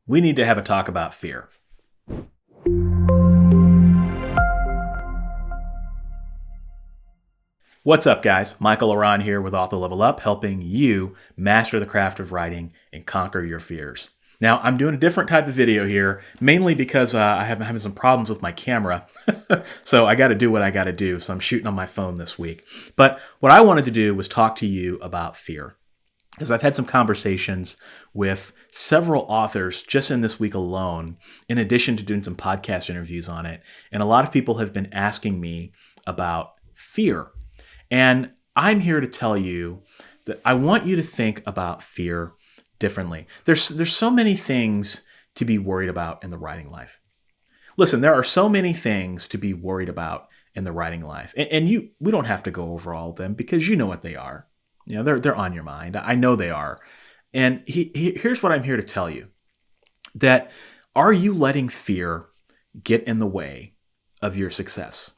We need to have a talk about fear. What's up, guys? Michael Aran here with Author Level Up, helping you master the craft of writing and conquer your fears. Now, I'm doing a different type of video here, mainly because I'm having some problems with my camera. So I got to do what I got to do. So I'm shooting on my phone this week. But what I wanted to do was talk to you about fear, because I've had some conversations with several authors just in this week alone, in addition to doing some podcast interviews on it. And a lot of people have been asking me about fear. And I'm here to tell you that I want you to think about fear differently. There's so many things to be worried about in the writing life. Listen, there are so many things to be worried about in the writing life. And we don't have to go over all of them because you know what they are. You know, they're on your mind. I know they are. And here's what I'm here to tell you. That are you letting fear get in the way of your success?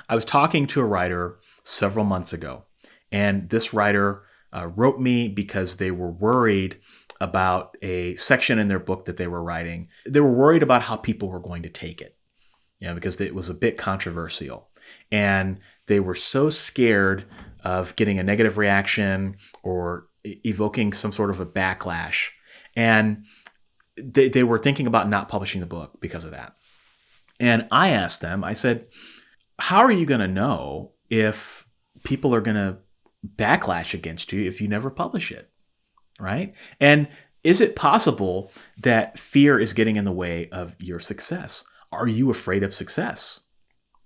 I was talking to a writer several months ago, and this writer wrote me because they were worried about a section in their book that they were writing. They were worried about how people were going to take it, because it was a bit controversial. And they were so scared of getting a negative reaction or evoking some sort of a backlash. And they were thinking about not publishing the book because of that. And I asked them, I said, how are you going to know if people are going to backlash against you if you never publish it, right? And is it possible that fear is getting in the way of your success? Are you afraid of success?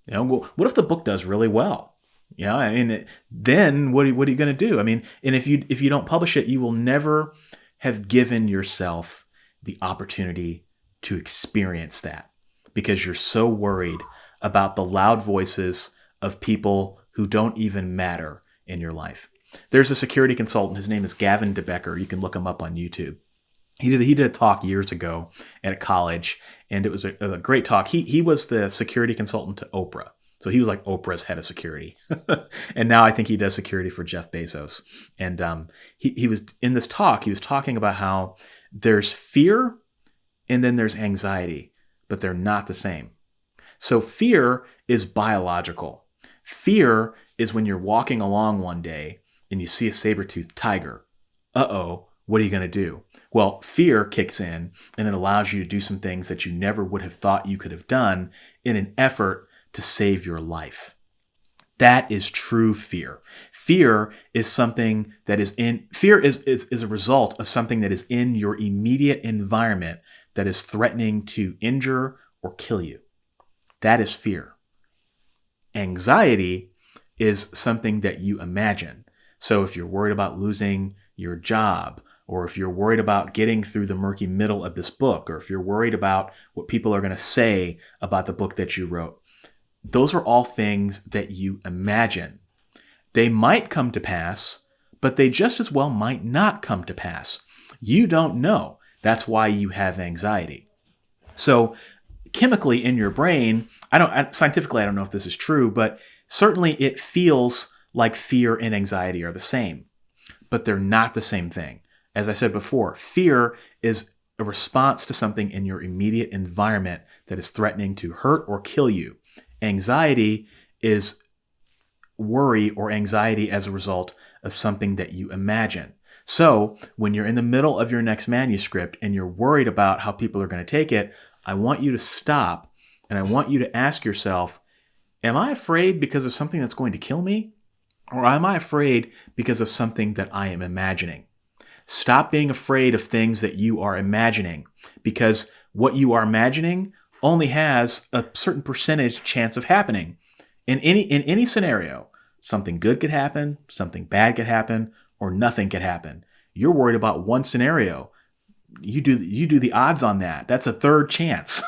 What if the book does really well? Then what are you going to do? And if you don't publish it, you will never have given yourself the opportunity to experience that because you're so worried about the loud voices of people who don't even matter in your life. There's a security consultant. His name is Gavin DeBecker. You can look him up on YouTube. He did a talk years ago at a college, and it was a great talk. He was the security consultant to Oprah. So he was like Oprah's head of security. And now I think he does security for Jeff Bezos. And he was in this talk, he was talking about how there's fear and then there's anxiety, but they're not the same. So fear is biological. Fear is when you're walking along one day and you see a saber-toothed tiger. Uh-oh, what are you going to do? Well, fear kicks in and it allows you to do some things that you never would have thought you could have done in an effort to save your life. That is true fear. Fear is something that is a result of something that is in your immediate environment that is threatening to injure or kill you. That is fear. Anxiety is something that you imagine. So if you're worried about losing your job, or if you're worried about getting through the murky middle of this book, or if you're worried about what people are going to say about the book that you wrote, those are all things that you imagine. They might come to pass, but they just as well might not come to pass. You don't know. That's why you have anxiety. So chemically in your brain, scientifically, I don't know if this is true, but certainly it feels like fear and anxiety are the same, but they're not the same thing. As I said before, fear is a response to something in your immediate environment that is threatening to hurt or kill you. Anxiety is worry or anxiety as a result of something that you imagine. So when you're in the middle of your next manuscript and you're worried about how people are going to take it, I want you to stop and I want you to ask yourself, am I afraid because of something that's going to kill me? Or am I afraid because of something that I am imagining? Stop being afraid of things that you are imagining, because what you are imagining only has a certain percentage chance of happening. In any scenario, something good could happen, something bad could happen, or nothing could happen. You're worried about one scenario. You do the odds on that. That's a third chance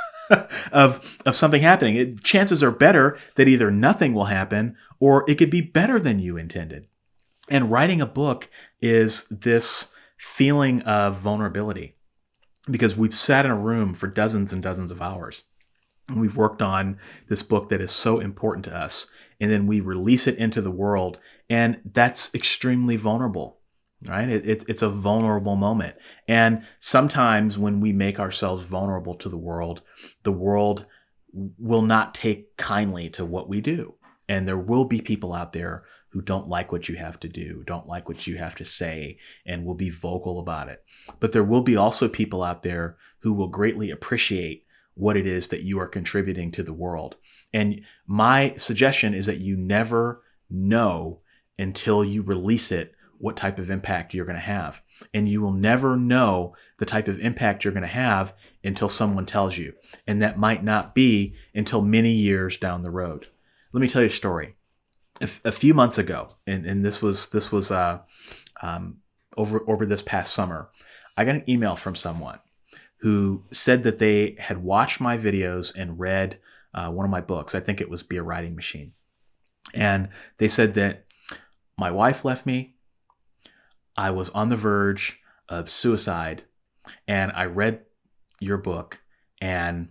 of something happening. Chances are better that either nothing will happen or it could be better than you intended. And writing a book is this feeling of vulnerability, because we've sat in a room for dozens and dozens of hours. And we've worked on this book that is so important to us. And then we release it into the world. And that's extremely vulnerable. right? It's a vulnerable moment. And sometimes when we make ourselves vulnerable to the world will not take kindly to what we do. And there will be people out there who don't like what you have to do, don't like what you have to say, and will be vocal about it. But there will be also people out there who will greatly appreciate what it is that you are contributing to the world. And my suggestion is that you never know until you release it what type of impact you're going to have. And you will never know the type of impact you're going to have until someone tells you. And that might not be until many years down the road. Let me tell you a story. A few months ago, and this was over this past summer, I got an email from someone who said that they had watched my videos and read one of my books. I think it was Be a Writing Machine. And they said that my wife left me. I was on the verge of suicide, and I read your book, and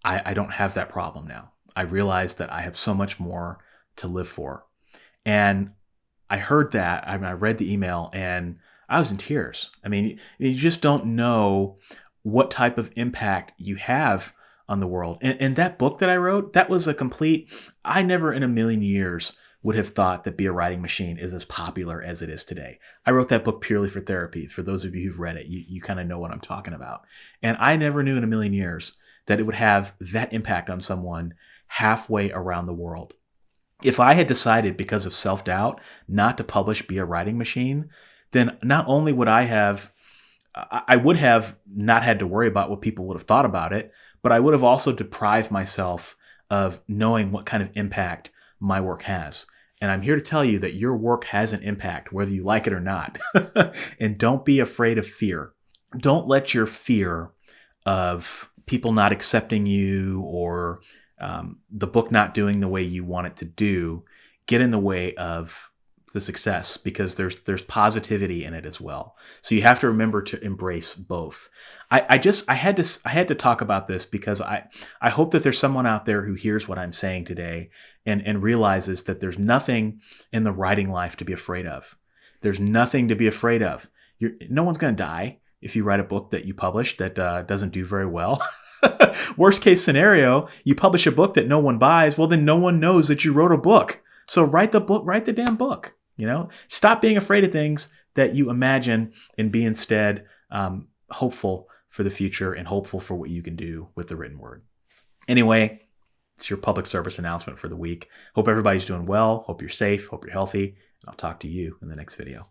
I don't have that problem now. I realized that I have so much more to live for. And I heard that, I read the email, and I was in tears. I mean, you just don't know what type of impact you have on the world. And that book that I wrote, that was I never in a million years would have thought that Be a Writing Machine is as popular as it is today. I wrote that book purely for therapy. For those of you who've read it, you kind of know what I'm talking about. And I never knew in a million years that it would have that impact on someone halfway around the world. If I had decided because of self-doubt not to publish Be a Writing Machine, then not only would I would have not had to worry about what people would have thought about it, but I would have also deprived myself of knowing what kind of impact my work has. And I'm here to tell you that your work has an impact, whether you like it or not. And don't be afraid of fear. Don't let your fear of people not accepting you or the book not doing the way you want it to do get in the way of the success, because there's positivity in it as well. So you have to remember to embrace both. I had to talk about this because I hope that there's someone out there who hears what I'm saying today and realizes that there's nothing in the writing life to be afraid of. There's nothing to be afraid of. No one's going to die if you write a book that you publish that doesn't do very well. Worst case scenario, you publish a book that no one buys. Well, then no one knows that you wrote a book. So write the damn book. Stop being afraid of things that you imagine and be instead hopeful for the future and hopeful for what you can do with the written word. Anyway, it's your public service announcement for the week. Hope everybody's doing well. Hope you're safe. Hope you're healthy. And I'll talk to you in the next video.